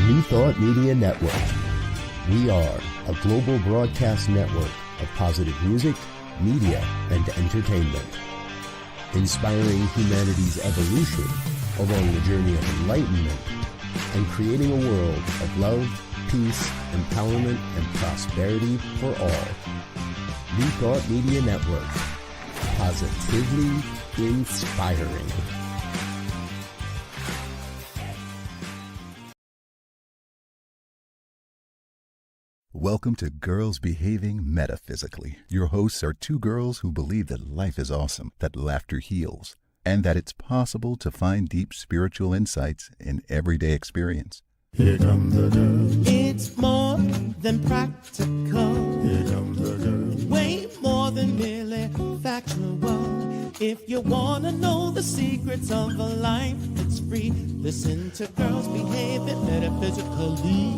New Thought Media Network. We are a global broadcast network of positive music, media, and entertainment, inspiring humanity's evolution along the journey of enlightenment and creating a world of love, peace, empowerment, and prosperity for all. New Thought Media Network. Positively inspiring. Welcome to Girls Behaving Metaphysically. Your hosts are two girls who believe that life is awesome, that laughter heals, and that it's possible to find deep spiritual insights in everyday experience. Here come the girls. It's more than practical. Here come the girls. Way more than merely factual. If you want to know the secrets of a life that's free, listen to Girls Behaving Metaphysically.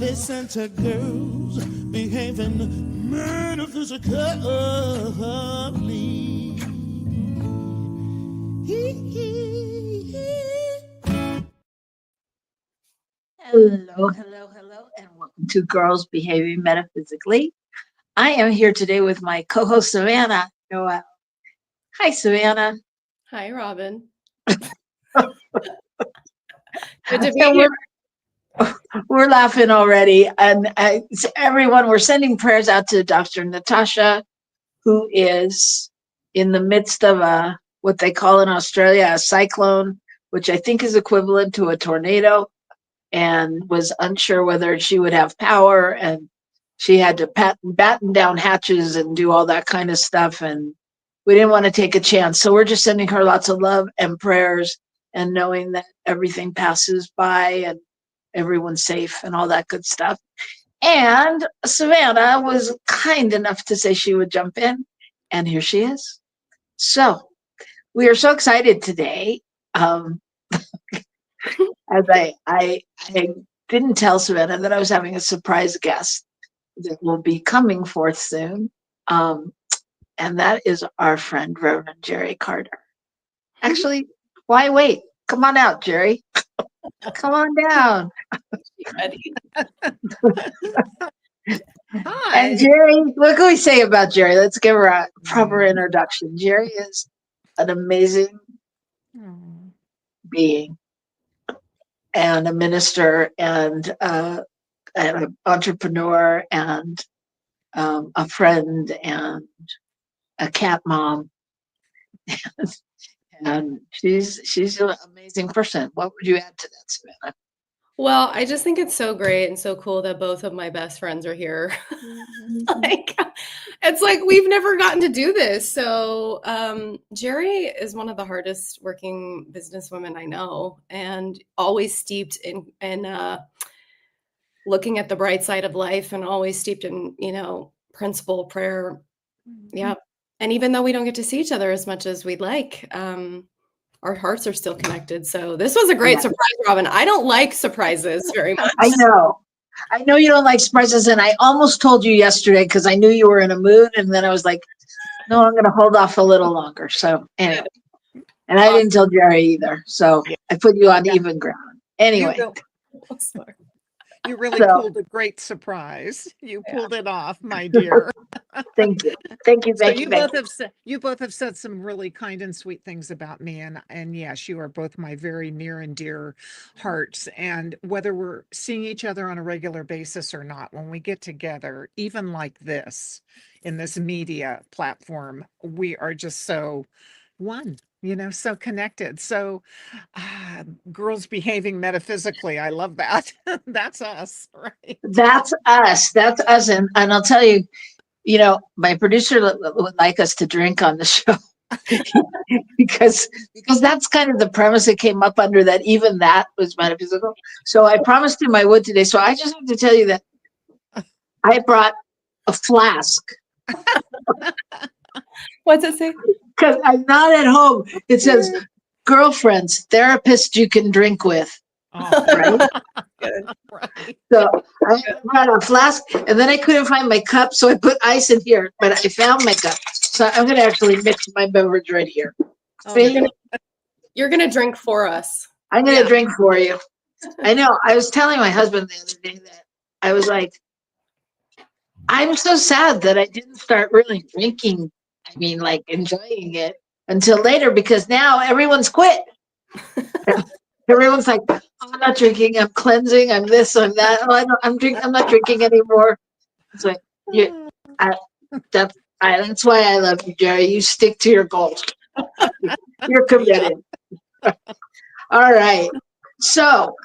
Listen to Girls Behaving Metaphysically. Hello, and welcome to Girls Behaving Metaphysically. I am here today with my co-host, Savannah Noel. Hi, Savannah. Hi, Robyn. Good to be here. We're laughing already. And everyone, we're sending prayers out to Dr. Natacha, who is in the midst of what they call in Australia a cyclone, which I think is equivalent to a tornado, and was unsure whether she would have power. And she had to batten down hatches and do all that kind of stuff. And we didn't want to take a chance. So we're just sending her lots of love and prayers and knowing that everything passes by and everyone's safe and all that good stuff. And Savannah was kind enough to say she would jump in, and here she is. So we are so excited today. As I didn't tell Savannah that I was having a surprise guest that will be coming forth soon. And that is our friend, Reverend Jerry Carter. Actually, why wait? Come on out, Jerry. Come on down. Hi. And Jerry, what can we say about Jerry? Let's give her a proper introduction. Jerry is an amazing being and a minister and an entrepreneur and a friend and a cat mom. And she's an amazing person. What would you add to that, Savannah? Well, I just think it's so great and so cool that both of my best friends are here. It's like we've never gotten to do this. So Jerry is one of the hardest working businesswomen I know, and always steeped in looking at the bright side of life, and always steeped in, principle, prayer. Yeah. And even though we don't get to see each other as much as we'd like, our hearts are still connected. So this was a great surprise, Robyn. I don't like surprises very much. I know you don't like surprises. And I almost told you yesterday because I knew you were in a mood. And then I was like, no, I'm going to hold off a little longer. So anyway, and I didn't tell Jerry either. So I put you on even ground. Anyway. You really pulled a great surprise. You pulled it off, my dear. Thank you. Thank you. You both have said some really kind and sweet things about me. And yes, you are both my very near and dear hearts. And whether we're seeing each other on a regular basis or not, when we get together, even like this, in this media platform, we are just so one. So connected. So girls behaving metaphysically. I love that. That's us, right? That's us. That's us. And I'll tell you, my producer would like us to drink on the show because that's kind of the premise that came up under that. Even that was metaphysical. So I promised him I would today. So I just have to tell you that I brought a flask. What's it say? Because I'm not at home. It says girlfriends, therapists you can drink with. Right? Right. So I brought a flask, and then I couldn't find my cup, so I put ice in here, but I found my cup. So I'm going to actually mix my beverage right here. You're gonna drink for us. I'm going to drink for you. I know. I was telling my husband the other day that I was like, I'm so sad that I didn't start really drinking. I mean, like enjoying it until later because now everyone's quit. Everyone's like, I'm not drinking. I'm cleansing. I'm this. I'm that. Oh, I'm not drinking anymore. It's like, I, that's why I love you, Jerry. You stick to your goals. You're committed. All right. So,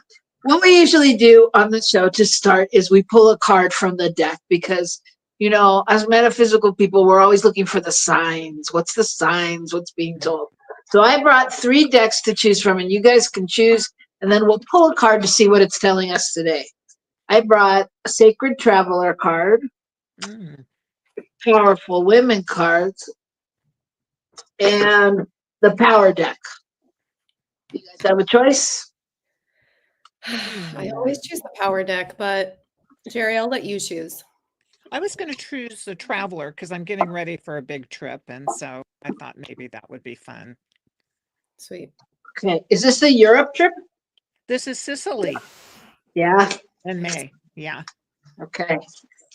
what we usually do on the show to start is we pull a card from the deck because, as metaphysical people, we're always looking for the signs. What's the signs? What's being told? So, I brought 3 decks to choose from, and you guys can choose, and then we'll pull a card to see what it's telling us today. I brought a Sacred Traveler card, Powerful Women cards, and the Power deck. You guys have a choice? I always choose the power deck, but Jerry, I'll let you choose. I was going to choose the Traveler because I'm getting ready for a big trip. And so I thought maybe that would be fun. Sweet. Okay. Is this the Europe trip? This is Sicily Yeah. in May. Yeah. Okay.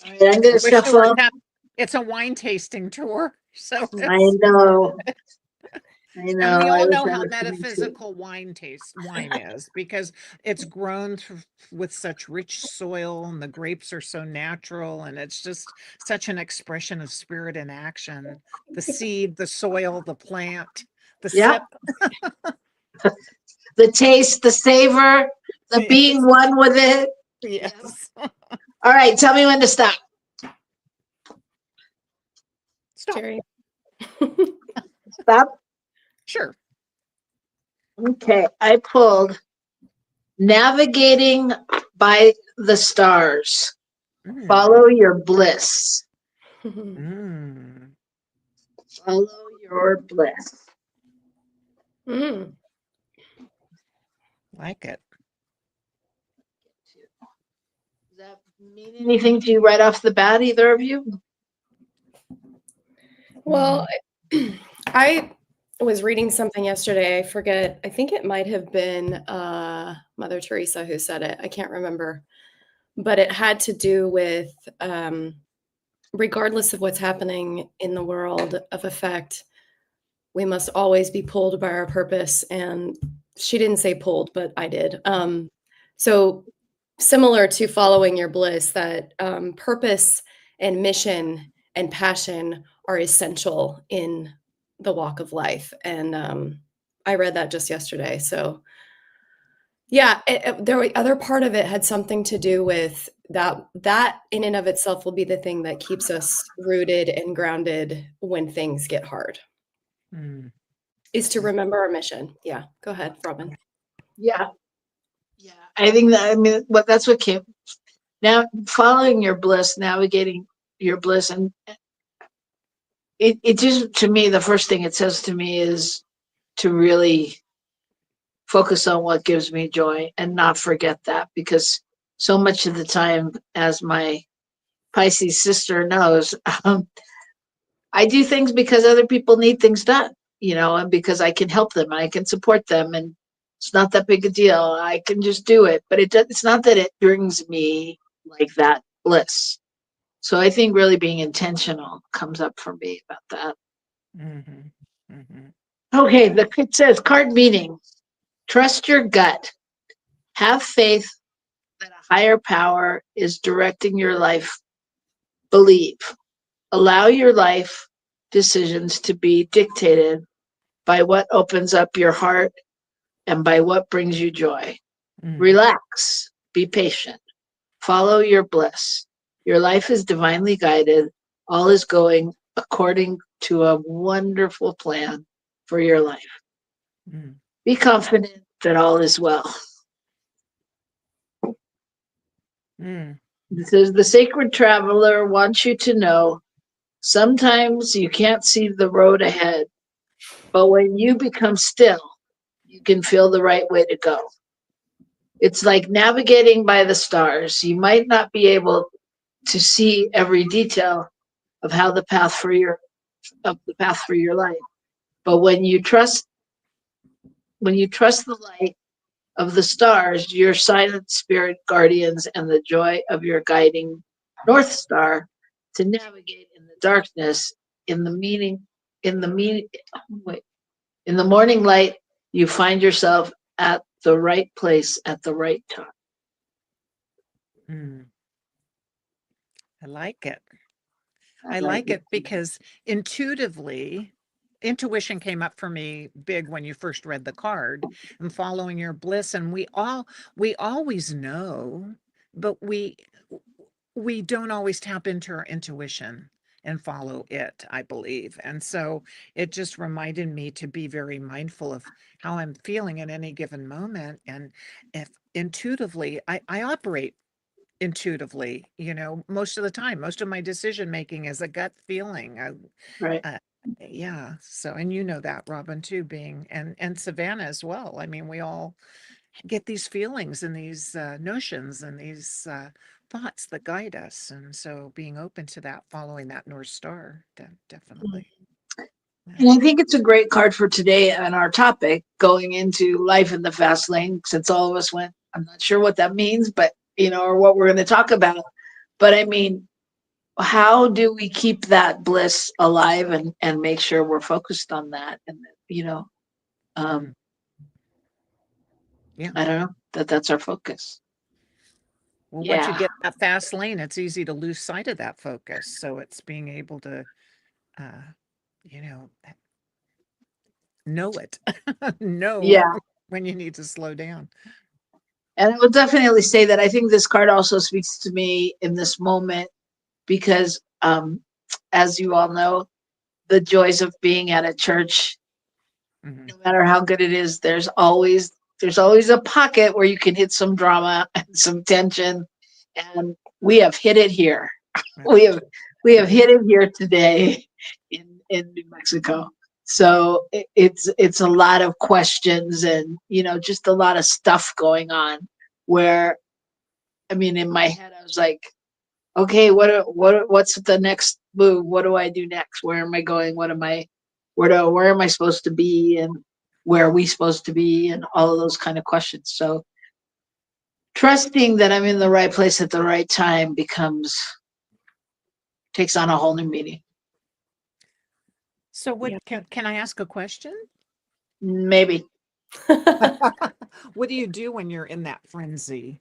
All right, I'm going to shuffle. It's a wine tasting tour. So I know. I know. And we all know I how was metaphysical wine is because it's grown with such rich soil and the grapes are so natural and it's just such an expression of spirit in action. The seed, the soil, the plant, the Yep. sip. The taste, the savor, the being one with it. Yes. All right. Tell me when to stop. Stop. Jerry. Stop. Sure. Okay. I pulled Navigating by the Stars. Follow your bliss. Mm. Follow your bliss. Mm. Like it. Does that mean anything to you right off the bat, either of you? Well, I was reading something yesterday. I forget. I think it might have been Mother Teresa who said it. I can't remember. But it had to do with regardless of what's happening in the world of effect, we must always be pulled by our purpose. And she didn't say pulled, but I did. So similar to following your bliss, that purpose and mission and passion are essential in the walk of life. And I read that just yesterday. So yeah, the other part of it had something to do with that in and of itself will be the thing that keeps us rooted and grounded when things get hard. Is to remember our mission. Yeah, go ahead, Robyn. Yeah. I think that's what came. Now, following your bliss, navigating your bliss, and it just, to me, the first thing it says to me is to really focus on what gives me joy and not forget that, because so much of the time, as my Pisces sister knows, I do things because other people need things done, and because I can help them and I can support them, and it's not that big a deal. I can just do it, but it's not that it brings me like that bliss. So I think really being intentional comes up for me about that. Okay, it says card meaning. Trust your gut. Have faith that a higher power is directing your life. Believe. Allow your life decisions to be dictated by what opens up your heart and by what brings you joy. Relax. Be patient. Follow your bliss. Your life is divinely guided. All is going according to a wonderful plan for your life. Be confident that all is well. This is the Sacred Traveler wants you to know sometimes you can't see the road ahead, but when you become still, you can feel the right way to go. It's like navigating by the stars. You might not be able to see every detail of how the path for your life, but when you trust the light of the stars, your silent spirit guardians, and the joy of your guiding North Star to navigate in the darkness, in the meaning, in the meaning, wait, in the morning light, you find yourself at the right place at the right time. Mm, I like it. I like it because intuitively, intuition came up for me big when you first read the card, and following your bliss. And we always know, but we don't always tap into our intuition and follow it, I believe. And so it just reminded me to be very mindful of how I'm feeling at any given moment. And if intuitively, I operate intuitively, most of the time. Most of my decision making is a gut feeling. Right. Yeah. So, and you know that, Robyn, too, being and Savannah as well. I mean, we all get these feelings and these notions and these thoughts that guide us, and so being open to that, following that North Star, definitely. And I think it's a great card for today on our topic, going into life in the fast lane, since all of us went, I'm not sure what that means, but, or what we're going to talk about. But I mean, how do we keep that bliss alive and make sure we're focused on that? And, Yeah. I don't know, that's our focus. Well, once you get that fast lane, it's easy to lose sight of that focus. So it's being able to, know it, when you need to slow down. And I would definitely say that I think this card also speaks to me in this moment because, as you all know, the joys of being at a church, no matter how good it is, there's always a pocket where you can hit some drama and some tension, and we have hit it here. We have hit it here today in New Mexico. So it's a lot of questions and just a lot of stuff going on. Where, I mean, in my head, I was like, okay, what's the next move? What do I do next? Where am I going? Where am I supposed to be? And where are we supposed to be? And all of those kind of questions. So trusting that I'm in the right place at the right time takes on a whole new meaning. So what, can I ask a question? Maybe. What do you do when you're in that frenzy?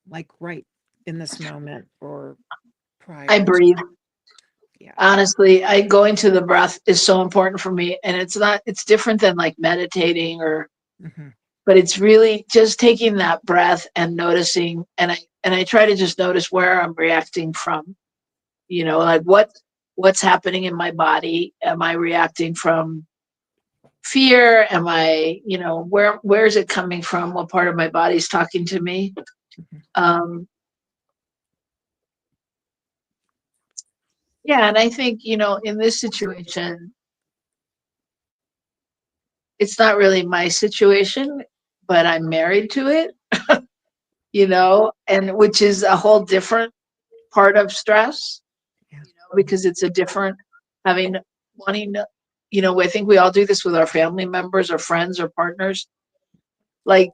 Like right in this moment or prior? I breathe. Yeah. Honestly, going to the breath is so important for me. And it's different than like meditating but it's really just taking that breath and noticing. And I try to just notice where I'm reacting from, like what's happening in my body. Am I reacting from fear? Am I, where is it coming from? What part of my body is talking to me? And I think, in this situation, it's not really my situation, but I'm married to it, and which is a whole different part of stress, because it's a different wanting, I think we all do this with our family members or friends or partners. Like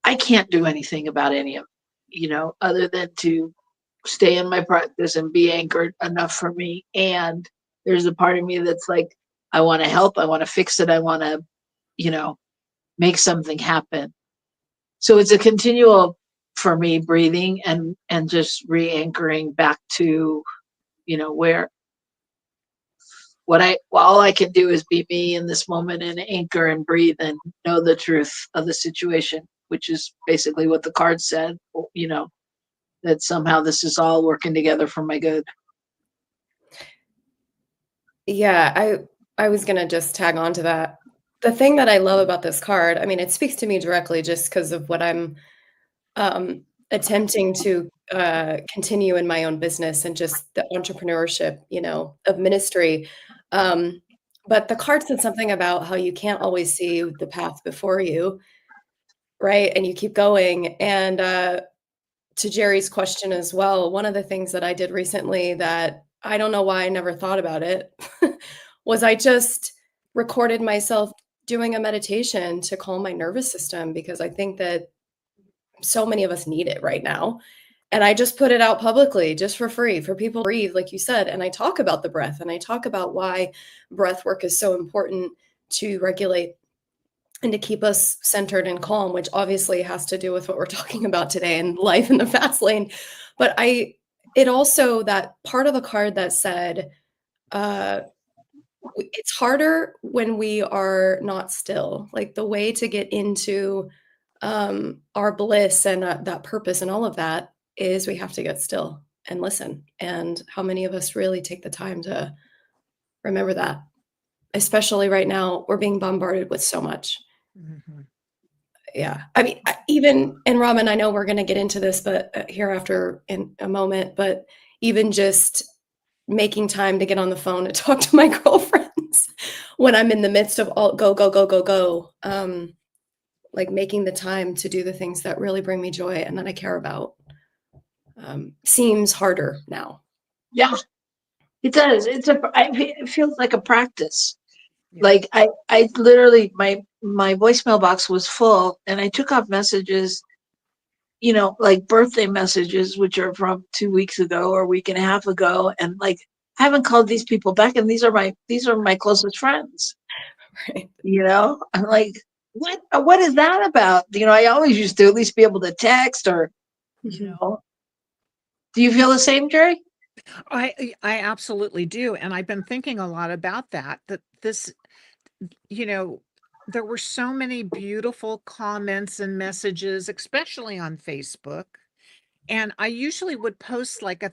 I can't do anything about any of it, other than to stay in my practice and be anchored enough for me. And there's a part of me that's like, I want to help. I want to fix it. I want to, make something happen. So it's a continual for me breathing and just re-anchoring back to, where all I can do is be me in this moment and anchor and breathe and know the truth of the situation, which is basically what the card said, that somehow this is all working together for my good. Yeah, I was going to just tag on to that. The thing that I love about this card, I mean, it speaks to me directly just because of what I'm attempting to continue in my own business and just the entrepreneurship, of ministry. But the card said something about how you can't always see the path before you, right? And you keep going. And to Jerry's question as well, one of the things that I did recently that I don't know why I never thought about it was I just recorded myself doing a meditation to calm my nervous system, because I think that so many of us need it right now. And I just put it out publicly just for free for people to breathe, like you said. And I talk about the breath, and I talk about why breath work is so important to regulate and to keep us centered and calm, which obviously has to do with what we're talking about today and life in the fast lane. But it also, that part of the card that said, it's harder when we are not still. Like, the way to get into our bliss and that purpose and all of that is we have to get still and listen. And how many of us really take the time to remember that? Especially right now, we're being bombarded with so much. Mhm. Yeah. I mean, even, and Robyn, I know we're going to get into this, but hereafter in a moment, but even just making time to get on the phone to talk to my girlfriends when I'm in the midst of all go, go, go, go, go. Like, making the time to do the things that really bring me joy and that I care about seems harder now. Yeah, it does. It feels like a practice. Yeah. Like I literally, my voicemail box was full, and I took off messages, like birthday messages, which are from 2 weeks ago or a week and a half ago. And like, I haven't called these people back, and these are my closest friends. Right. I'm like, what is that about? I always used to at least be able to text or, do you feel the same, Jerry? I absolutely do. And I've been thinking a lot about that this, there were so many beautiful comments and messages, especially on Facebook. And I usually would post like a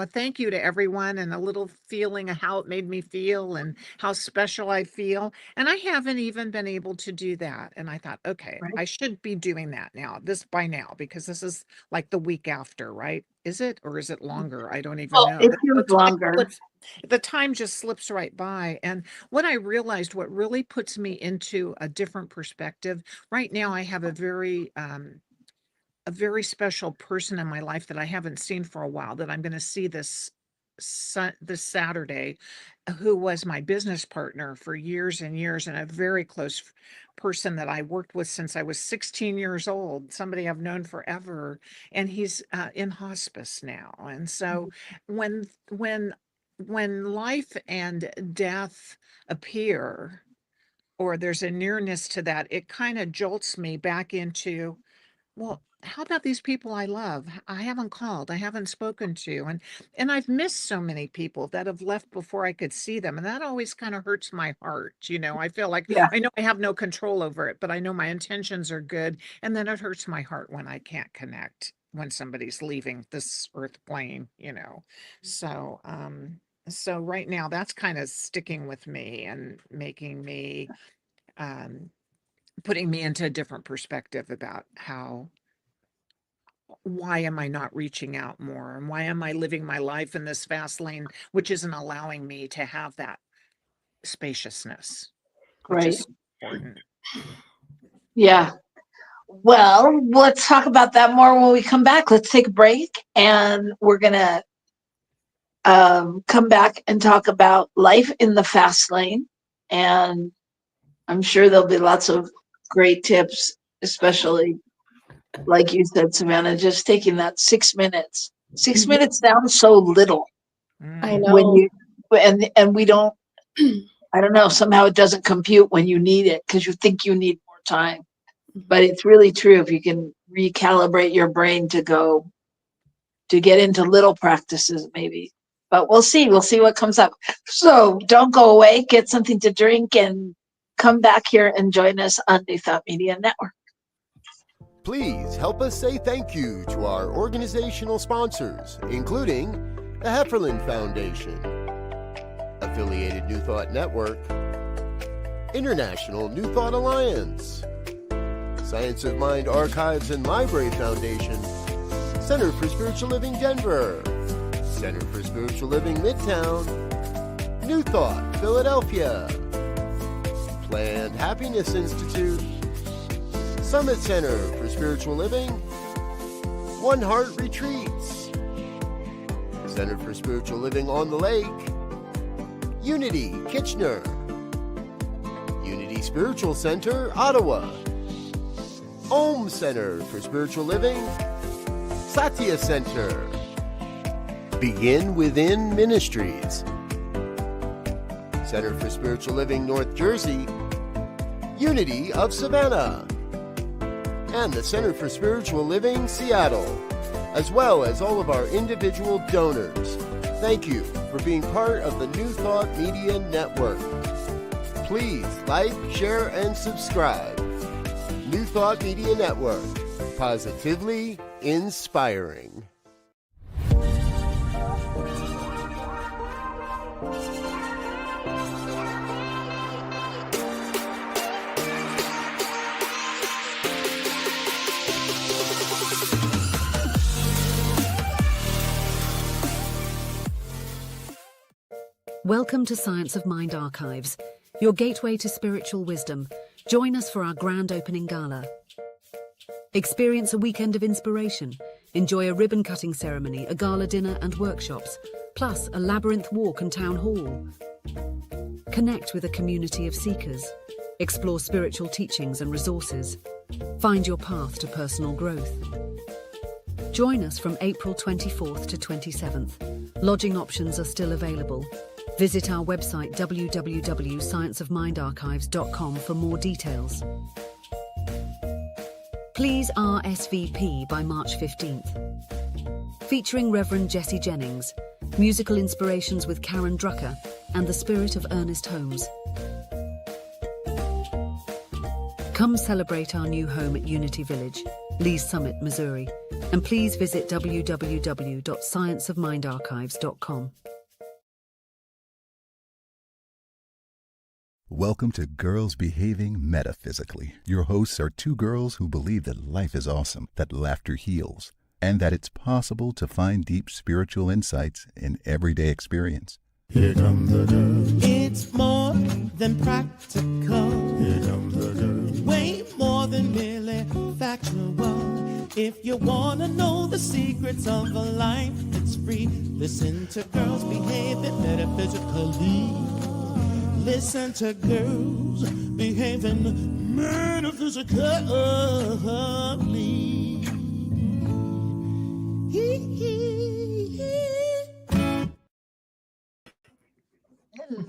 thank you to everyone and a little feeling of how it made me feel and how special I feel. And I haven't even been able to do that. And I thought, okay, Right. I should be doing that by now, because this is like the week after, right? Is it, or is it longer? I don't even know. It feels longer. The time just slips right by. And what I realized, what really puts me into a different perspective right now, I have a very special person in my life that I haven't seen for a while, that I'm going to see this Saturday, who was my business partner for years and years, and a very close person that I worked with since I was 16 years old, somebody I've known forever. And he's in hospice now. And so when life and death appear, or there's a nearness to that, it kind of jolts me back into, well, how about these people I love? I haven't called, I haven't spoken to, and I've missed so many people that have left before I could see them. And that always kind of hurts my heart. I feel like, Yeah. I know I have no control over it, but I know my intentions are good. And then it hurts my heart when I can't connect, when somebody's leaving this earth plane, So, so right now that's kind of sticking with me and making me, putting me into a different perspective about why am I not reaching out more? And why am I living my life in this fast lane, which isn't allowing me to have that spaciousness, which Right. is important. Yeah. Well, let's talk about that more when we come back. Let's take a break, and we're going to come back and talk about life in the fast lane. And I'm sure there'll be lots of great tips, especially like you said, Savannah, just taking that 6 minutes. 6 minutes sounds so little I know. when you, and we don't, I don't know, somehow it doesn't compute when you need it, because you think you need more time. But it's really true if you can recalibrate your brain to get into little practices, maybe. But we'll see what comes up. So don't go away, get something to drink, and come back here and join us on New Thought Media Network. Please help us say thank you to our organizational sponsors, including the Hefferland Foundation, Affiliated New Thought Network, International New Thought Alliance, Science of Mind Archives and Library Foundation, Center for Spiritual Living Denver, Center for Spiritual Living Midtown, New Thought Philadelphia, Planned Happiness Institute, Summit Center for Spiritual Living, One Heart Retreats, Center for Spiritual Living on the Lake, Unity Kitchener, Unity Spiritual Center, Ottawa. Om Center for Spiritual Living, Satya Center. Begin Within Ministries, Center for Spiritual Living, North Jersey, Unity of Savannah, and the Center for Spiritual Living, Seattle, as well as all of our individual donors. Thank you for being part of the New Thought Media Network. Please like, share, and subscribe. New Thought Media Network, positively inspiring. Welcome to Science of Mind Archives, your gateway to spiritual wisdom. Join us for our grand opening gala. Experience a weekend of inspiration. Enjoy a ribbon-cutting ceremony, a gala dinner and workshops, plus a labyrinth walk and town hall. Connect with a community of seekers. Explore spiritual teachings and resources. Find your path to personal growth. Join us from April 24th to 27th. Lodging options are still available. Visit our website www.scienceofmindarchives.com for more details. Please RSVP by March 15th. Featuring Reverend Jesse Jennings, musical inspirations with Karen Drucker, and the spirit of Ernest Holmes. Come celebrate our new home at Unity Village, Lee's Summit, Missouri, and please visit www.scienceofmindarchives.com. Welcome to Girls Behaving Metaphysically. Your hosts are two girls who believe that life is awesome, that laughter heals, and that it's possible to find deep spiritual insights in everyday experience. Here come the girls. It's more than practical. Here come the girls. Way more than merely factual. If you want to know the secrets of a life that's free, listen to Girls Behaving Metaphysically. Listen to Girls Behaving Metaphysically.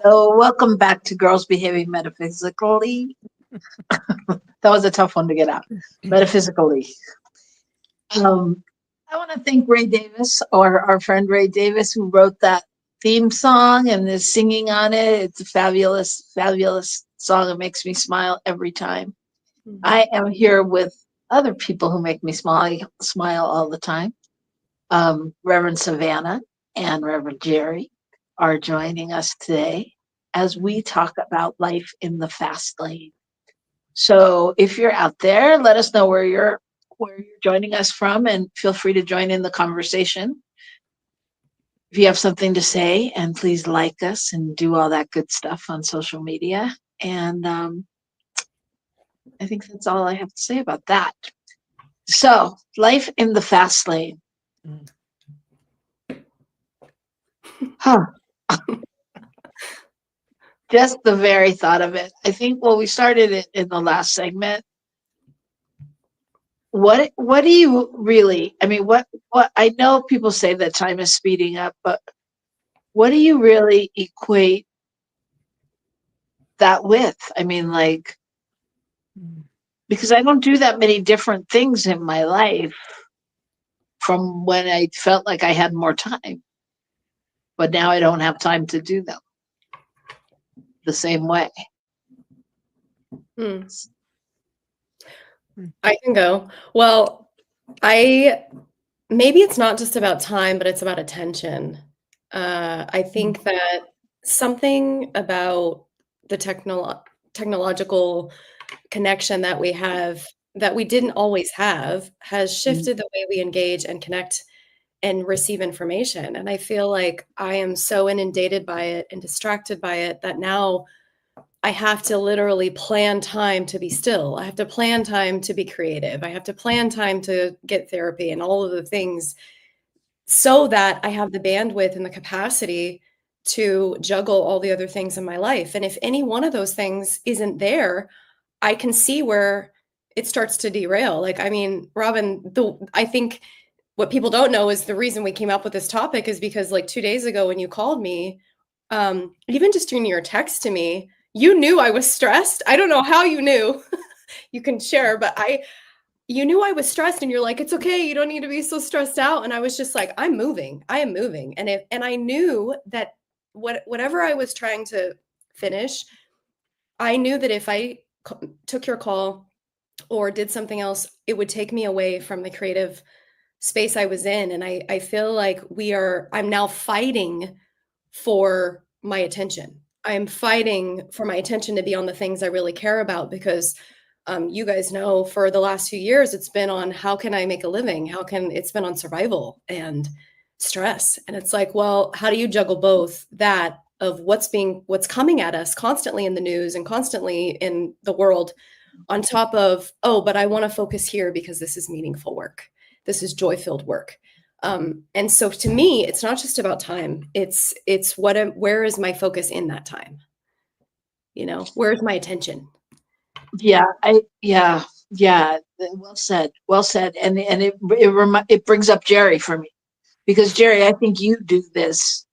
Hello, welcome back to Girls Behaving Metaphysically. That was a tough one to get out. Metaphysically. I want to thank Ray Davis, or our friend Ray Davis, who wrote that theme song and is singing on it. It's a fabulous, fabulous song. It makes me smile every time. I am here with other people who make me smile all the time. Reverend Savannah and Reverend Jerry are joining us today as we talk about life in the fast lane. So if you're out there, let us know where you're joining us from, and feel free to join in the conversation. If you have something to say, and please like us and do all that good stuff on social media. And I think that's all I have to say about that. So, life in the fast lane. Huh. Just the very thought of it. I think, well, we started it in the last segment. What do you really, I mean, what I know people say that time is speeding up, but what do you really equate that with? I mean, like, because I don't do that many different things in my life from when I felt like I had more time, but now I don't have time to do them the same way. I can go. Well, maybe it's not just about time, but it's about attention. I think that something about the technological connection that we have, that we didn't always have, has shifted the way we engage and connect and receive information. And I feel like I am so inundated by it and distracted by it that now I have to literally plan time to be still. I have to plan time to be creative. I have to plan time to get therapy and all of the things so that I have the bandwidth and the capacity to juggle all the other things in my life. And if any one of those things isn't there, I can see where it starts to derail. Like, I mean, Robyn, I think what people don't know is the reason we came up with this topic is because like 2 days ago when you called me, even just in your text to me, you knew I was stressed. I don't know how you knew. You can share, but you knew I was stressed and you're like, it's okay. You don't need to be so stressed out. And I was just like, I am moving. And I knew that whatever I was trying to finish, I knew that if I took your call or did something else, it would take me away from the creative space I was in. And I feel like I'm now fighting for my attention. I'm fighting for my attention to be on the things I really care about because you guys know for the last few years, it's been on how can I make a living? It's been on survival and stress. And it's like, well, how do you juggle both that of what's coming at us constantly in the news and constantly in the world on top of, oh, but I want to focus here because this is meaningful work. This is joy-filled work. And so to me, it's not just about time. It's where is my focus in that time? You know, where's my attention? Yeah. Well said. And it brings up Jerry for me because Jerry, I think you do this.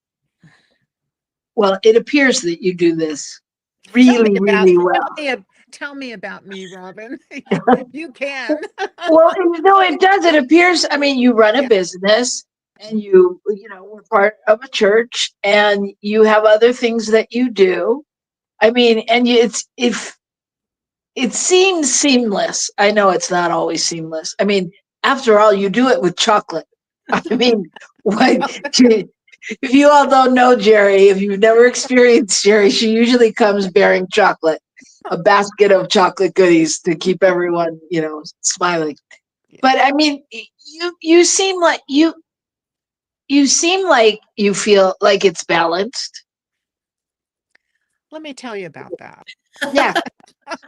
Well, it appears that you do this really well. Tell me about me, Robyn. You can. Well, no, it does. It appears. I mean, you run a business, and we're part of a church, and you have other things that you do. I mean, and it seems seamless. I know it's not always seamless. I mean, after all, you do it with chocolate. I mean, if you all don't know Jerry, if you've never experienced Jerry, she usually comes bearing chocolate, a basket of chocolate goodies to keep everyone, smiling. But I mean, you seem like you feel like it's balanced. Let me tell you about that. Yeah,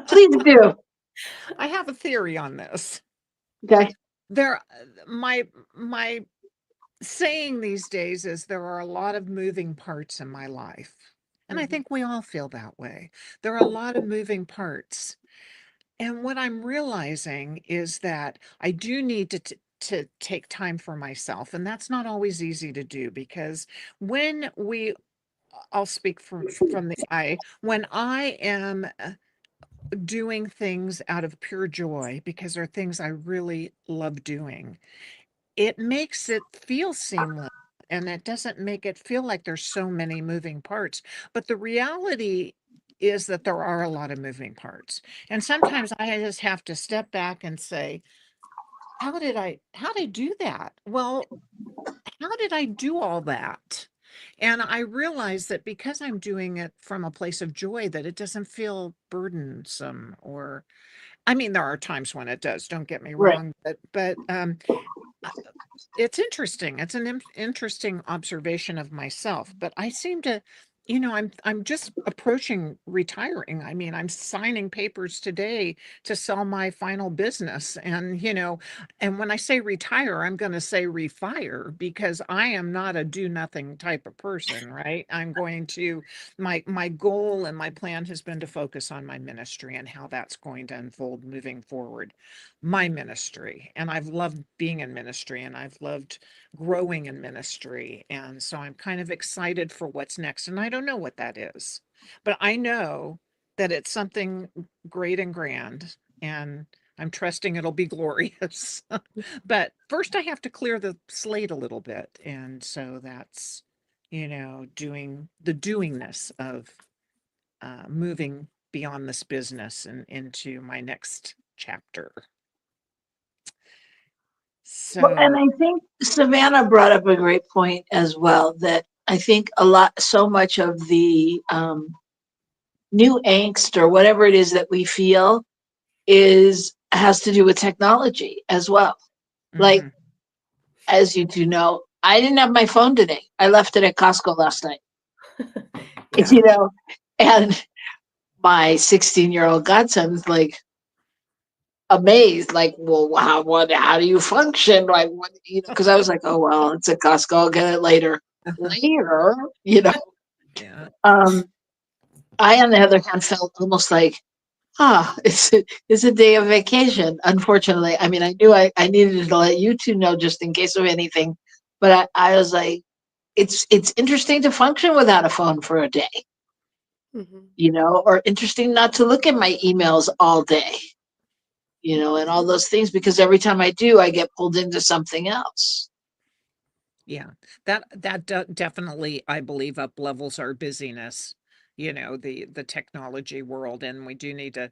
please do. I have a theory on this. Okay. My saying these days is there are a lot of moving parts in my life. And I think we all feel that way. There are a lot of moving parts. And what I'm realizing is that I do need to take time for myself. And that's not always easy to do because I'll speak from the I, when I am doing things out of pure joy because they're things I really love doing, it makes it feel seamless and it doesn't make it feel like there's so many moving parts. But the reality is that there are a lot of moving parts. And sometimes I just have to step back and say, how did I do that? Well, how did I do all that? And I realize that because I'm doing it from a place of joy, that it doesn't feel burdensome I mean, there are times when it does, don't get me wrong, but it's interesting. It's an interesting observation of myself, but I seem to, I'm just approaching retiring. I mean, I'm signing papers today to sell my final business. And, and when I say retire, I'm going to say refire because I am not a do nothing type of person, right? I'm going to, my goal and my plan has been to focus on my ministry and how that's going to unfold moving forward. My ministry. And I've loved being in ministry and I've loved growing in ministry. And so I'm kind of excited for what's next. And I don't know what that is, but I know that it's something great and grand. And I'm trusting it'll be glorious. But first I have to clear the slate a little bit. And so that's, doing the doingness of moving beyond this business and into my next chapter. Well, and I think Savannah brought up a great point as well, that I think so much of the new angst or whatever it is that we feel has to do with technology as well. Like, as you do know, I didn't have my phone today. I left it at Costco last night. And my 16-year-old godson's like amazed, like, well, how do you function? Like, because I was like, oh, well, it's at Costco, I'll get it later. Yeah. I, on the other hand, felt almost like, it's a day of vacation. Unfortunately, I mean, I knew I needed to let you two know just in case of anything, but I was like, it's interesting to function without a phone for a day, or interesting not to look at my emails all day, and all those things, because every time I do, I get pulled into something else. Yeah, that definitely, I believe, up levels our busyness, the technology world, and we do need a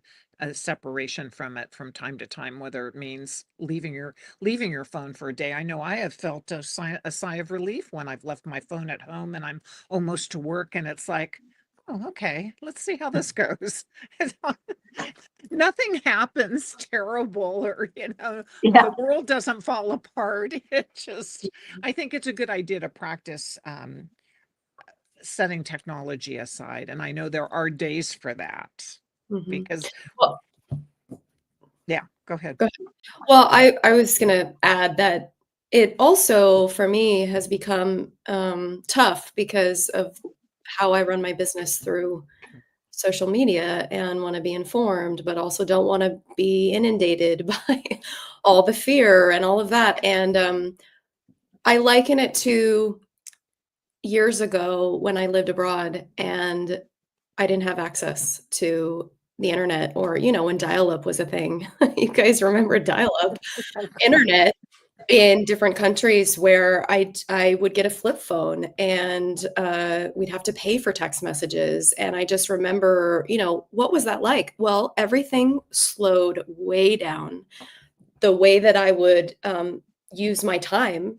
separation from it from time to time, whether it means leaving your phone for a day. I know I have felt a sigh of relief when I've left my phone at home and I'm almost to work, and it's like, oh, okay, let's see how this goes. Nothing happens terrible, or Yeah. the world doesn't fall apart. I think it's a good idea to practice setting technology aside, and I know there are days for that, because Well, yeah, go ahead. go ahead. Well, I was gonna add that it also, for me, has become tough because of how I run my business through social media and want to be informed, but also don't want to be inundated by all the fear and all of that. And I liken it to years ago when I lived abroad and I didn't have access to the internet, or, when dial-up was a thing. You guys remember dial-up internet in different countries where I would get a flip phone and we'd have to pay for text messages. And I just remember, what was that like? Well, everything slowed way down. The way that I would use my time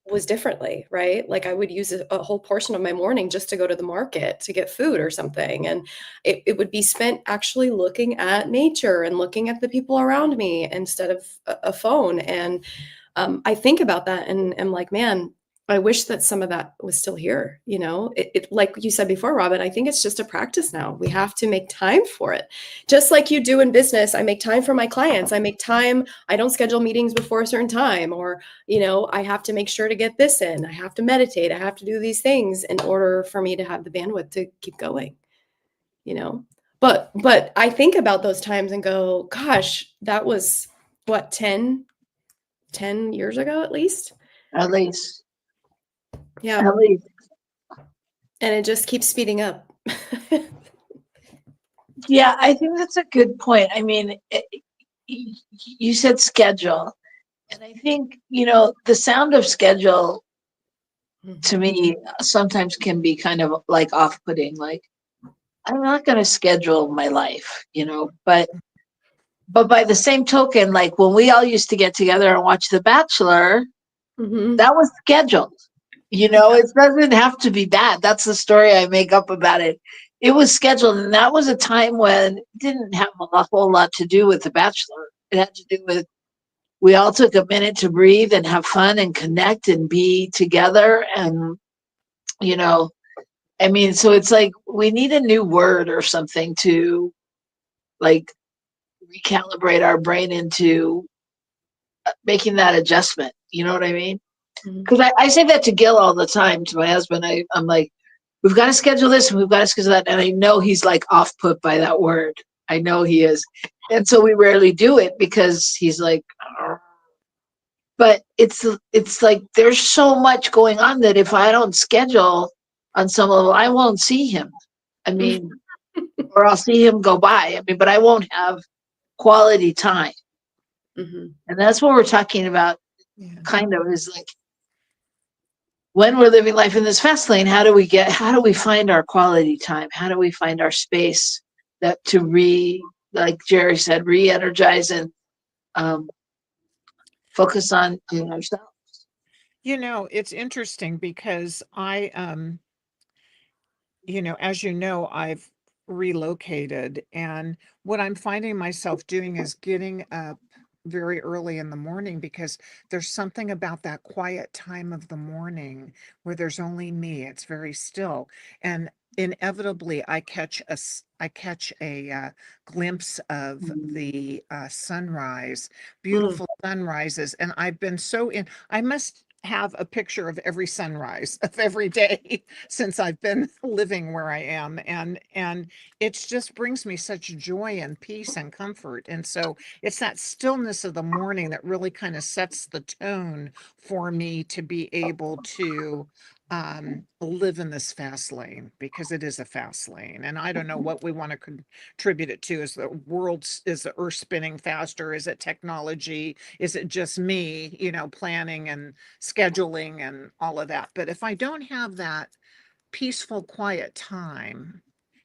was differently, right? Like I would use a whole portion of my morning just to go to the market to get food or something. And it would be spent actually looking at nature and looking at the people around me instead of a phone. And I think about that and am like, man, I wish that some of that was still here. Like you said before, Robyn, I think it's just a practice now. We have to make time for it. Just like you do in business, I make time for my clients. I make time. I don't schedule meetings before a certain time, or, I have to make sure to get this in. I have to meditate. I have to do these things in order for me to have the bandwidth to keep going, But I think about those times and go, gosh, that was what, 10 years ago, at least. At least. Yeah. At least. And it just keeps speeding up. Yeah, I think that's a good point. I mean, you said schedule, and I think, the sound of schedule to me sometimes can be kind of like off-putting. Like, I'm not going to schedule my life, but by the same token, like when we all used to get together and watch The Bachelor, that was scheduled. It doesn't have to be bad. That's the story I make up about it. It was scheduled, and that was a time when it didn't have a whole lot to do with The Bachelor. It had to do with, we all took a minute to breathe and have fun and connect and be together. And, so it's like we need a new word or something to like recalibrate our brain into making that adjustment. You know what I mean? Because I say that to Gil all the time, to my husband. I'm like, we've got to schedule this and we've got to schedule that. And I know he's like off put by that word. I know he is. And so we rarely do it because he's like, "Arr." But it's like there's so much going on that if I don't schedule on some level, I won't see him. I mean, or I'll see him go by. I mean, but I won't have quality time. And that's what we're talking about, kind of, is like, when we're living life in this fast lane, how do we find our quality time? How do we find our space that to like Jerry said, re-energize and focus on ourselves? It's interesting because I, as I've relocated, and what I'm finding myself doing is getting up very early in the morning, because there's something about that quiet time of the morning where there's only me. It's very still, and inevitably I catch a glimpse of the sunrise, beautiful sunrises, and I've been so in. I must have a picture of every sunrise of every day since I've been living where I am. And it just brings me such joy and peace and comfort. And so it's that stillness of the morning that really kind of sets the tone for me to be able to live in this fast lane, because it is a fast lane. And I don't know what we want to contribute it to. Is the is the earth spinning faster? Is it technology? Is it just me, planning and scheduling and all of that? But if I don't have that peaceful, quiet time,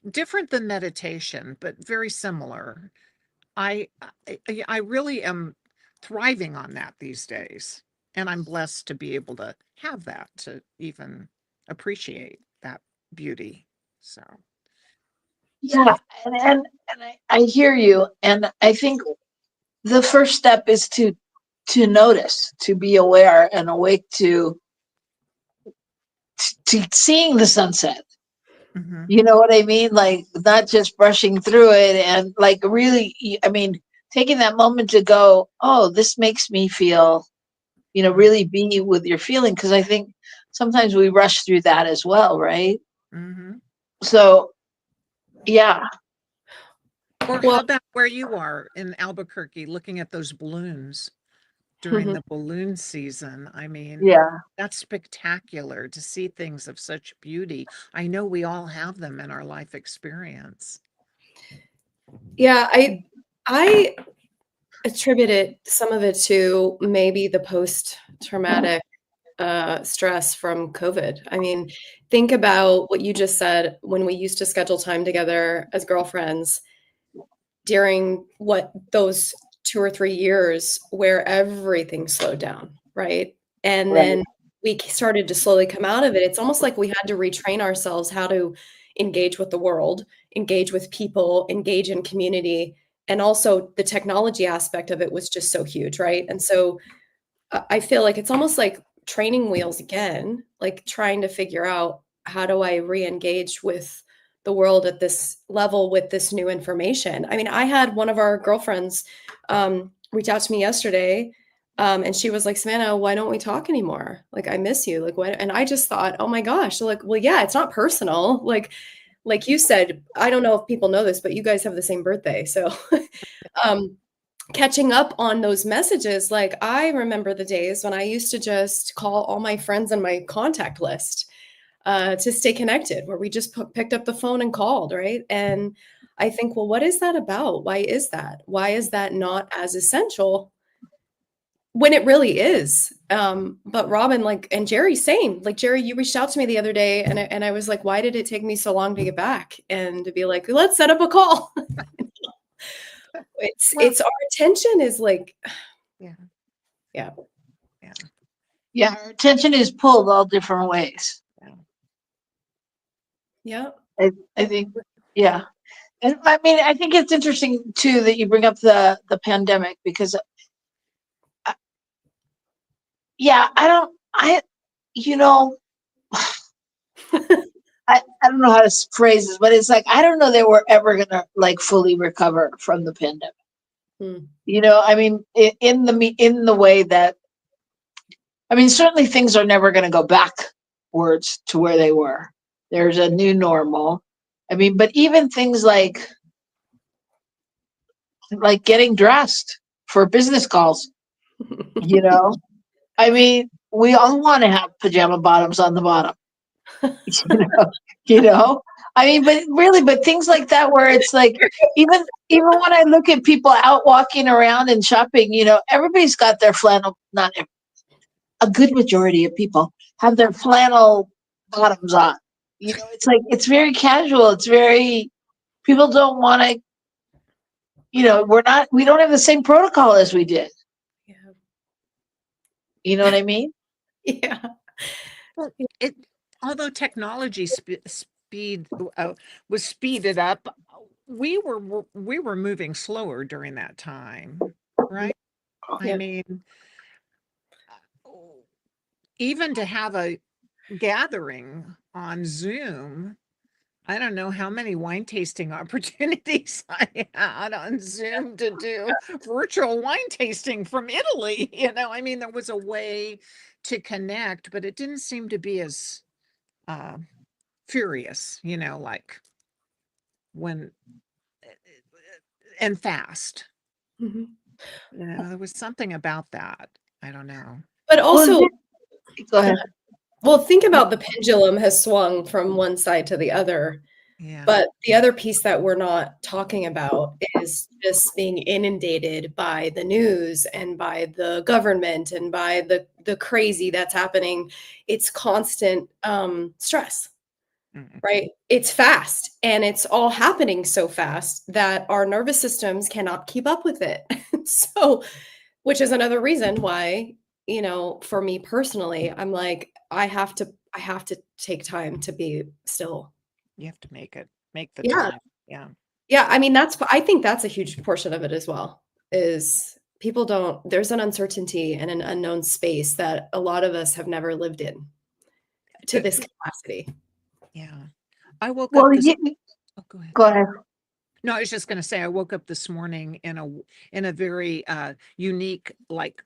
different than meditation, but very similar, I really am thriving on that these days. And I'm blessed to be able to have that, to even appreciate that beauty. So, Yeah, and I hear you, and I think the first step is to notice, to be aware and awake to seeing the sunset. mhm. You know what I mean? Like, not just brushing through it, and like really, I mean, taking that moment to go, oh, this makes me feel, really be with your feeling, because I think sometimes we rush through that as well, right? Mhm. So, yeah. Or Well, how about where you are in Albuquerque, looking at those balloons during the balloon season? I mean, Yeah. that's spectacular to see things of such beauty. I know we all have them in our life experience. yeah, I attributed some of it to maybe the post-traumatic stress from COVID. I mean, think about what you just said when we used to schedule time together as girlfriends during those 2 or 3 years where everything slowed down, right? And Right. then we started to slowly come out of it. It's almost like we had to retrain ourselves how to engage with the world, engage with people, engage in community. And also the technology aspect of it was just so huge, right? And so I feel like it's almost like training wheels again, like trying to figure out how do I re-engage with the world at this level with this new information. I mean, I had one of our girlfriends reach out to me yesterday, and she was like, Savannah, why don't we talk anymore? Like, I miss you. Like, what? And I just thought, oh my gosh, like, well, yeah, it's not personal. Like you said, I don't know if people know this, but you guys have the same birthday. So um, catching up on those messages, like I remember the days when I used to just call all my friends on my contact list to stay connected, where we just picked up the phone and called, right? And I think, well, what is that about? Why is that? Why is that not as essential when it really is? But Robyn, like, and Jerry, same. Like, Jerry, you reached out to me the other day, and I was like, why did it take me so long to get back? And to be like, let's set up a call. It's our attention is like, Yeah. yeah. Yeah. Yeah, our attention is pulled all different ways. Yeah. I think, yeah. And I mean, I think it's interesting too that you bring up the pandemic, because yeah, you know, I don't know how to phrase this, but it's like, I don't know that we're ever gonna like fully recover from the pandemic. I mean, in the way that, I mean, certainly things are never going to go backwards to where they were. There's a new normal. I mean, but even things like getting dressed for business calls, you know, I mean, we all want to have pajama bottoms on the bottom, you know, you know. I mean, but really, but things like that, where it's like, even when I look at people out walking around and shopping, everybody's got their flannel, not a good majority of people have their flannel bottoms on. It's like, it's very casual. It's very, people don't want to, we don't have the same protocol as we did. Yeah. You know what I mean? Yeah. Well, although technology was speeded up, we were moving slower during that time, right? I Yeah. mean, even to have a gathering on Zoom, I don't know how many wine tasting opportunities I had on Zoom to do virtual wine tasting from Italy. I mean, there was a way to connect, but it didn't seem to be as furious, like when and fast. Mhm. There was something about that. I don't know. But also, Go ahead. well, think about the pendulum has swung from one side to the other. Yeah. But the other piece that we're not talking about is just being inundated by the news and by the government and by the crazy that's happening. It's constant stress, right? It's fast, and it's all happening so fast that our nervous systems cannot keep up with it. So, which is another reason why, for me personally, I'm like, I have to take time to be still. You have to make the Yeah. time. Yeah. Yeah, I mean, I think that's a huge portion of it as well, is there's an uncertainty and an unknown space that a lot of us have never lived in to this capacity. Yeah. I woke Well, up this. yeah, Oh, go ahead. go ahead. No, I was just going to say I woke up this morning in a very unique, like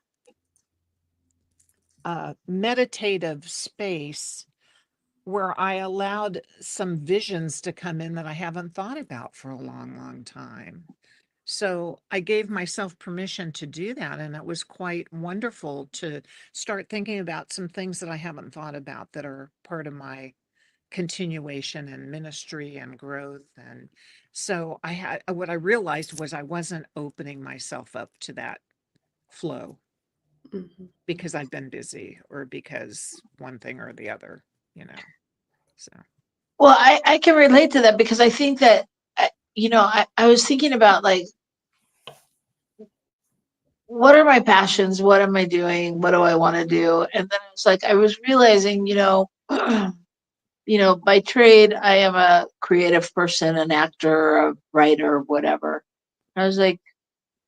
meditative space where I allowed some visions to come in that I haven't thought about for a long, long time. So I gave myself permission to do that, and it was quite wonderful to start thinking about some things that I haven't thought about that are part of my continuation and ministry and growth. And so what I realized was I wasn't opening myself up to that flow because I've been busy or because one thing or the other, so. Well, I can relate to that because I think that, I was thinking about like, what are my passions? What am I doing? What do I want to do? And then it's like, I was realizing, by trade, I am a creative person, an actor, a writer, whatever. I was like,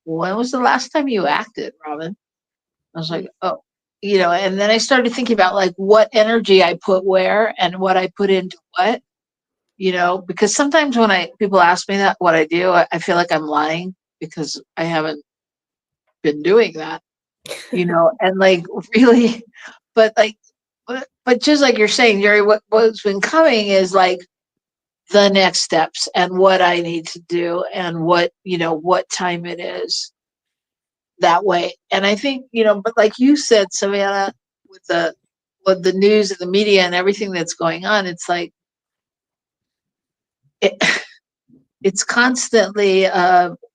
when was the last time you acted, Robyn? I was like, oh, and then I started thinking about like what energy I put where and what I put into what, because sometimes when people ask me that, what I do, I feel like I'm lying because I haven't been doing that, and like really, but like, but just like you're saying, Jerry, what's been coming is like the next steps and what I need to do and what time it is that way. And I think, but like you said, Savannah, with the news and the media and everything that's going on, it's like it's constantly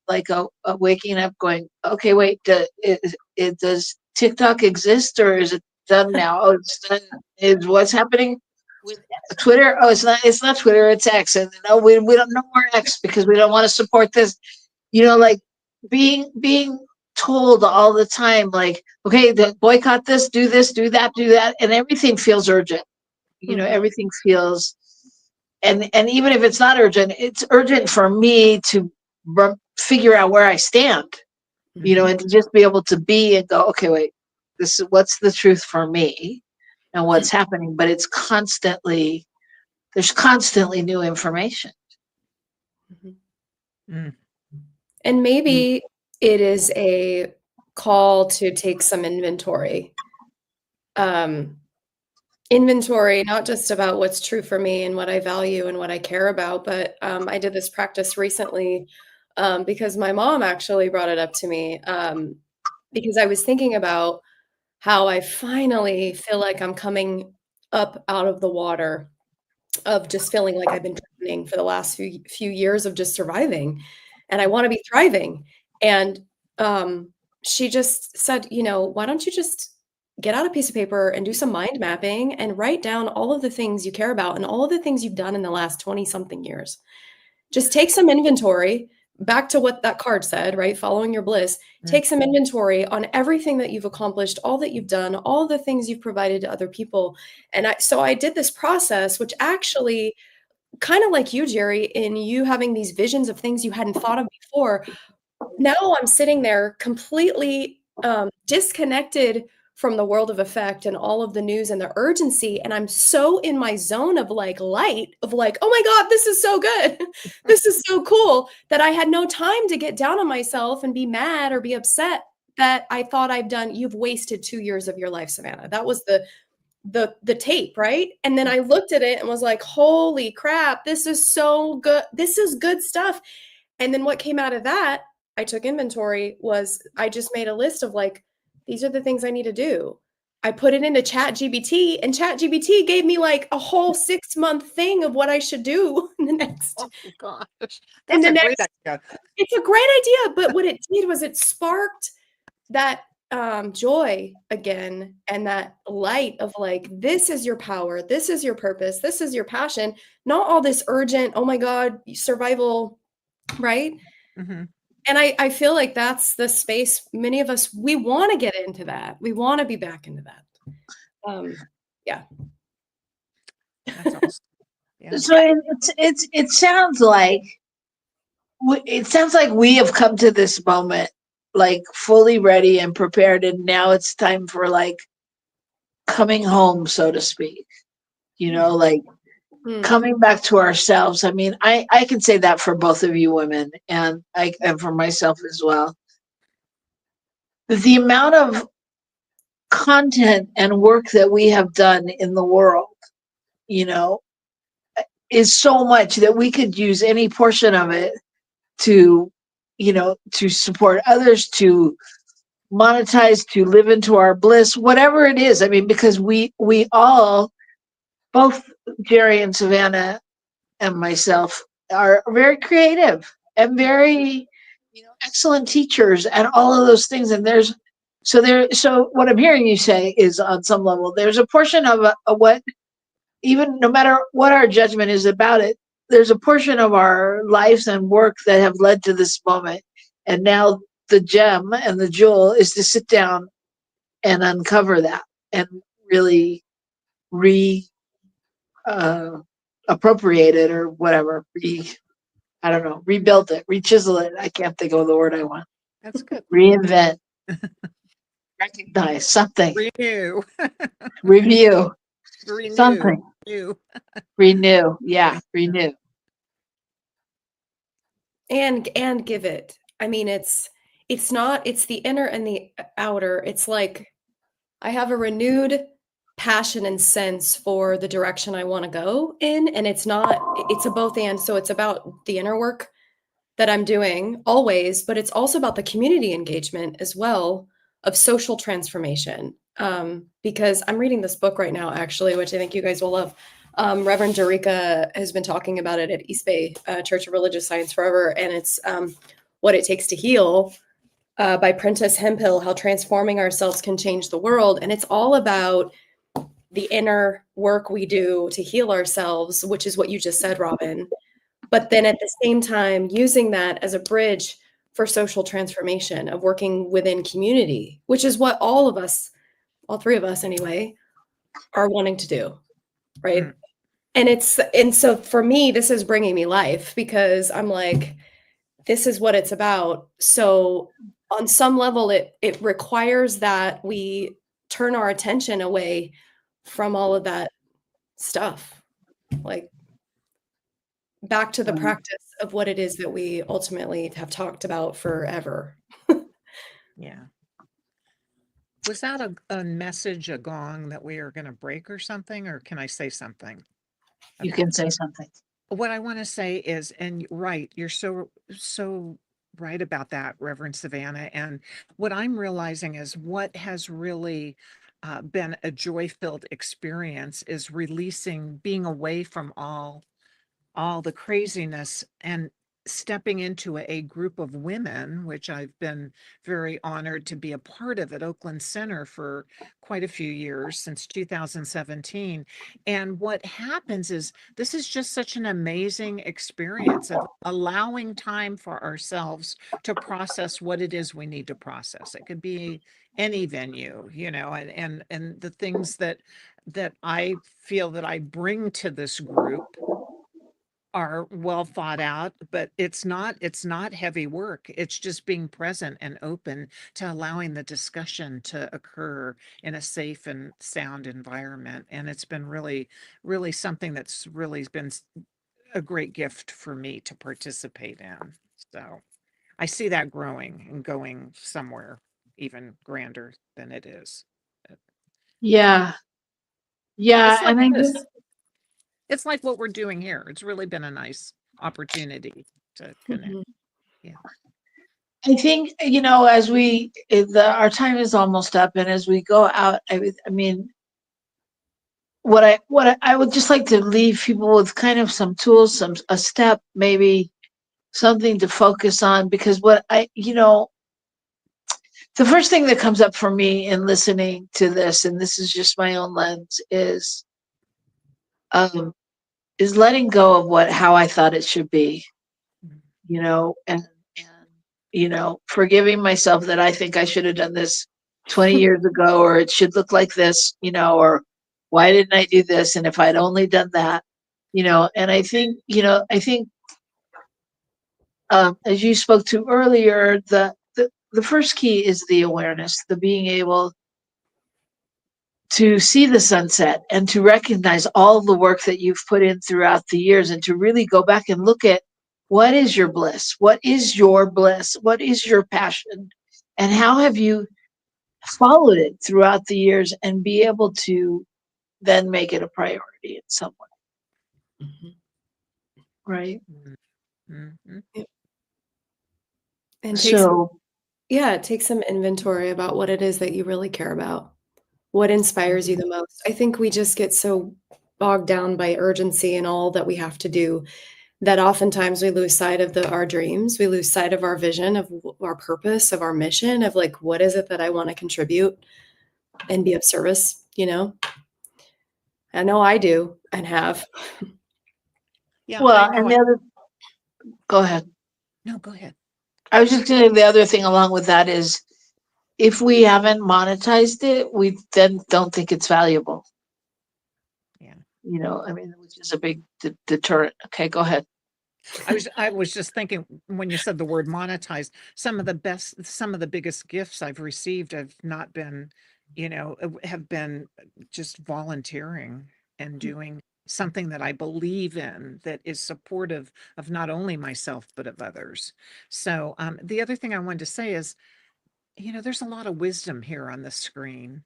like a waking up going, okay, wait, does TikTok exist or is it done now? Oh, it's done. Is what's happening with Twitter? Oh, it's not Twitter, it's X. And no, we don't know more X because we don't want to support this. Like being told all the time, like, okay, boycott this, do that, and everything feels urgent. Everything feels, and even if it's not urgent, it's urgent for me to figure out where I stand, and to just be able to be and go, okay, wait, this is what's the truth for me and what's happening. But there's constantly new information. And maybe it is a call to take some inventory. Inventory, not just about what's true for me and what I value and what I care about, but I did this practice recently because my mom actually brought it up to me because I was thinking about how I finally feel like I'm coming up out of the water of just feeling like I've been drowning for the last few years of just surviving, and I want to be thriving. And she just said, why don't you just get out a piece of paper and do some mind mapping and write down all of the things you care about and all of the things you've done in the last 20 something years. Just take some inventory, back to what that card said, right? Following your bliss. Take some inventory on everything that you've accomplished, all that you've done, all the things you've provided to other people. And so I did this process, which actually kind of like you, Jerry, in you having these visions of things you hadn't thought of before. Now I'm sitting there completely disconnected from the world of effect and all of the news and the urgency. And I'm so in my zone of like light of like, oh my God, this is so good. This is so cool that I had no time to get down on myself and be mad or be upset that I thought I've done. You've wasted 2 years of your life, Savannah. That was the tape, right? And then I looked at it and was like, holy crap, this is so good. This is good stuff. And then what came out of that, I took inventory, was I just made a list of like, these are the things I need to do. I put it into ChatGPT, and ChatGPT gave me like a whole 6-month thing of what I should do in the next. Oh gosh, in that's the a great next, idea. it's a great idea, but what it did was it sparked that joy again, and that light of like, this is your power, this is your purpose, this is your passion, not all this urgent, oh my God, survival, right? Mhm. And I feel like that's the space many of us, we want to get into that. We want to be back into that. Yeah. That's awesome. Yeah. So it sounds like we have come to this moment like fully ready and prepared, and now it's time for like coming home, so to speak. Like coming back to ourselves. I mean, I can say that for both of you women, and for myself as well. The amount of content and work that we have done in the world, you know, is so much that we could use any portion of it to, to support others, to monetize, to live into our bliss, whatever it is. I mean, because we all, both Jerry and Savannah and myself, are very creative and very, excellent teachers and all of those things. And so what I'm hearing you say is, on some level, there's a portion of what, even no matter what our judgment is about it, there's a portion of our lives and work that have led to this moment. And now the gem and the jewel is to sit down and uncover that and really appropriate it, or whatever, I don't know, rebuild it, rechisel it. I can't think of the word I want. That's good. Reinvent, recognize something, Renew. review Renew. something, Renew. renew. Yeah, renew. And give it. I mean, it's the inner and the outer. It's like I have a renewed passion and sense for the direction I want to go in, and it's a both and. So it's about the inner work that I'm doing always, but it's also about the community engagement as well, of social transformation. Because I'm reading this book right now, actually, which I think you guys will love. Reverend Dorica has been talking about it at East Bay Church of Religious Science forever, and it's What It Takes to Heal by Prentice Hemphill, how transforming ourselves can change the world. And it's all about the inner work we do to heal ourselves, which is what you just said, Robyn. But then at the same time, using that as a bridge for social transformation, of working within community, which is what all of us, all three of us anyway, are wanting to do, right? And so for me, this is bringing me life, because I'm like, this is what it's about. So on some level, it requires that we turn our attention away from all of that stuff, like back to the practice of what it is that we ultimately have talked about forever. Yeah. Was that a message, a gong that we are going to break or something, or can I say something? You can say something. What I want to say is, and right, you're so right about that, Reverend Savannah. And what I'm realizing is what has really been a joy-filled experience is releasing, being away from all the craziness, and stepping into a group of women, which I've been very honored to be a part of at Oakland Center for quite a few years, since 2017. And what happens is, this is just such an amazing experience of allowing time for ourselves to process what it is we need to process. It could be any venue, and the things that I feel that I bring to this group are well thought out, but it's not heavy work. It's just being present and open to allowing the discussion to occur in a safe and sound environment. And it's been really, really something that's really been a great gift for me to participate in. So I see that growing and going somewhere. even grander than it is. Yeah. Yeah. It's like And I this. just, It's like what we're doing here. It's really been a nice opportunity to connect. Mhm. Yeah. I think, as our time is almost up, and as we go out, I mean, I would just like to leave people with kind of some tools, a step, maybe something to focus on, because the first thing that comes up for me in listening to this, and this is just my own lens, um, is letting go of how I thought it should be, and forgiving myself that I think I should have done this 20 years ago, or it should look like this, or why didn't I do this? And if I'd only done that, and I think, as you spoke to earlier, the first key is the awareness, the being able to see the sunset and to recognize all the work that you've put in throughout the years, and to really go back and look at what is your bliss, what is your bliss, what is your passion, and how have you followed it throughout the years, and be able to then make it a priority in some way, Mhm. right? Mm-hmm. Yep. And So take some inventory about what it is that you really care about. What inspires you the most? I think we just get so bogged down by urgency and all that we have to do that oftentimes we lose sight of our dreams. We lose sight of our vision, of our purpose, of our mission, of like, what is it that I want to contribute and be of service, I know I do and have. Yeah. well, I know. go ahead. No, go ahead. I was just saying, the other thing along with that is, if we haven't monetized it, we then don't think it's valuable. Yeah. Which is a big deterrent. Okay, go ahead. I was just thinking, when you said the word monetized, some of the biggest gifts I've received have not been, have been just volunteering and doing something that I believe in, that is supportive of not only myself, but of others. So the other thing I wanted to say is, there's a lot of wisdom here on the screen.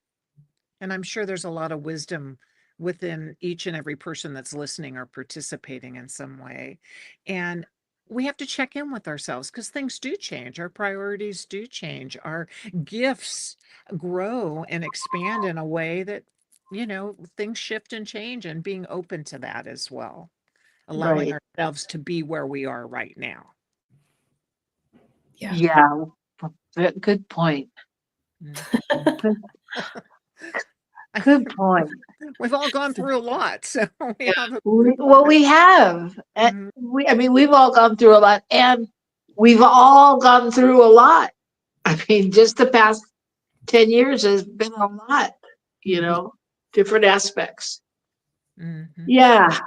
And I'm sure there's a lot of wisdom within each and every person that's listening or participating in some way. And we have to check in with ourselves, because things do change. Our priorities do change. Our gifts grow and expand in a way that, things shift and change, and being open to that as well, allowing Right. ourselves to be where we are right now. Yeah. Good point. Mhm. Good point. We've all gone through a lot, so we have a We have. Mhm. We've all gone through a lot, and we've all gone through a lot. I mean, just the past 10 years has been a lot, different aspects. Mhm. Yeah.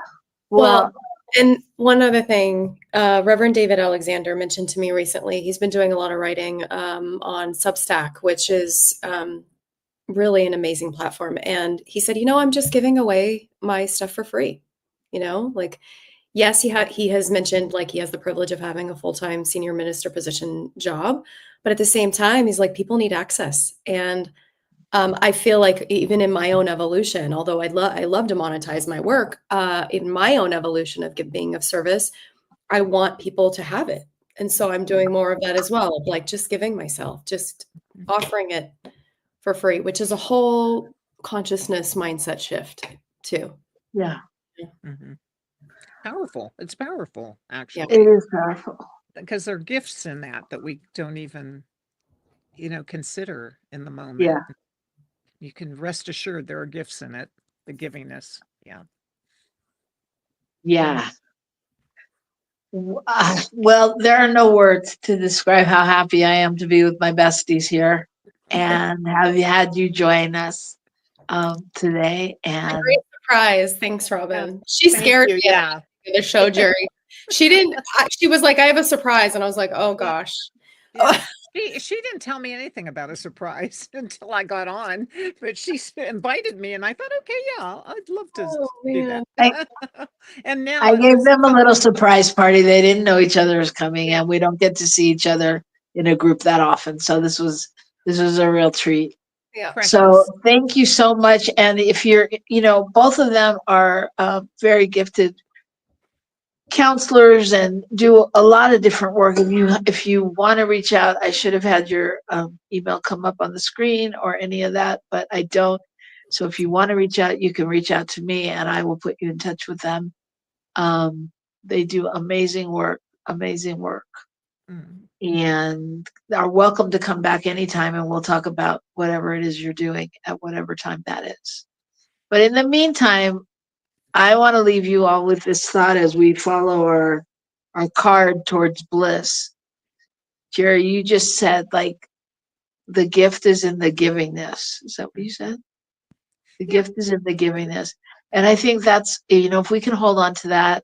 Well, And one other thing, Reverend David Alexander mentioned to me recently, he's been doing a lot of writing on Substack, which is really an amazing platform. And he said, I'm just giving away my stuff for free. Like, yes, he has mentioned, like, he has the privilege of having a full-time senior minister position job, but at the same time, he's like, people need access. And I feel like even in my own evolution, although I love to monetize my work, in my own evolution of being of service, I want people to have it. And so I'm doing more of that as well, of like just giving myself, just offering it for free, which is a whole consciousness mindset shift too. yeah, Mhm. Powerful. It's powerful, it actually, is powerful. because there are gifts in that we don't even, consider in the moment. Yeah. You can rest assured there are gifts in it, the givingness. Yeah. Yeah. Well, there are no words to describe how happy I am to be with my besties here and have had you join us today. A And great surprise. Thanks, Robin. She Thank scared you. me Yeah. at the show, Jerry. She didn't. She was like, "I have a surprise," and I was like, "Oh gosh." Yeah. She didn't tell me anything about a surprise until I got on, but she invited me, and I thought, okay, yeah, I'd love to Oh do man. that. And now I it's gave just them a little surprise party. They didn't know each other was coming, Yeah. and we don't get to see each other in a group that often. So this was This was a real treat. Yeah. So thank you so much. And if you're, both of them are very gifted counselors and do a lot of different work. If you want to reach out, I should have had your email come up on the screen or any of that, but I don't. So if you want to reach out, you can reach out to me and I will put you in touch with them. They do amazing work, and are welcome to come back anytime and we'll talk about whatever it is you're doing at whatever time that is. But in the meantime, I want to leave you all with this thought as we follow our card towards bliss. Jerry, you just said, like, the gift is in the givingness. Is that what you said? The gift is in the givingness. And I think that's, if we can hold on to that,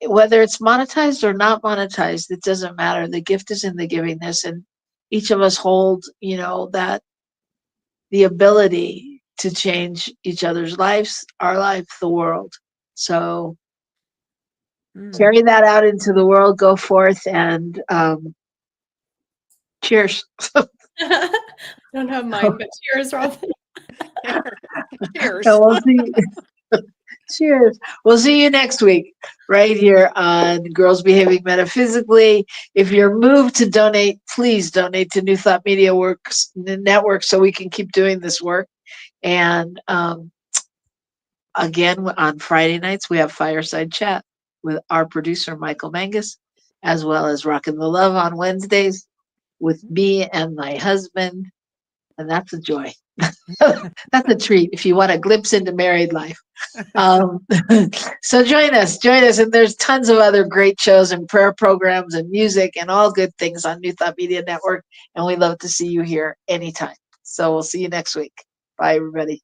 whether it's monetized or not monetized, it doesn't matter. The gift is in the givingness. And each of us hold, that the ability to change each other's lives, our life, the world. So carry that out into the world, go forth, and cheers. I don't have mine, but cheers, Robyn. Cheers. So we'll see. Cheers. We'll see you next week right here on Girls Behaving Metaphysically. If you're moved to donate, please donate to New Thought Media Works Network so we can keep doing this work. And again, on Friday nights, we have Fireside Chat with our producer, Michael Mangus, as well as Rockin' the Love on Wednesdays with me and my husband. And that's a joy. That's a treat if you want a glimpse into married life. So join us. And there's tons of other great shows and prayer programs and music and all good things on New Thought Media Network. And we love to see you here anytime. So we'll see you next week. Bye, everybody.